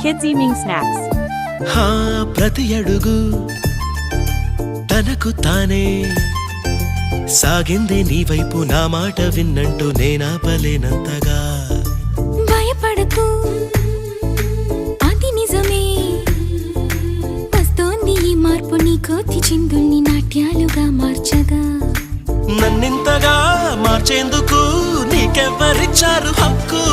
Kids Evening Snacks. హా ప్రతి అడుగు తనకు తానే సాగింది నీ వైపు నా మాట విన్నంటూ నేనాపలేనంతగా భయపడకు అది నిజమే వస్తోంది ఈ మార్పు నీ కోతి చిందుల్ని నాట్యాలుగా మార్చగా నన్నింతగా మార్చేందుకు నీకెవ్వరిచ్చారు హక్కు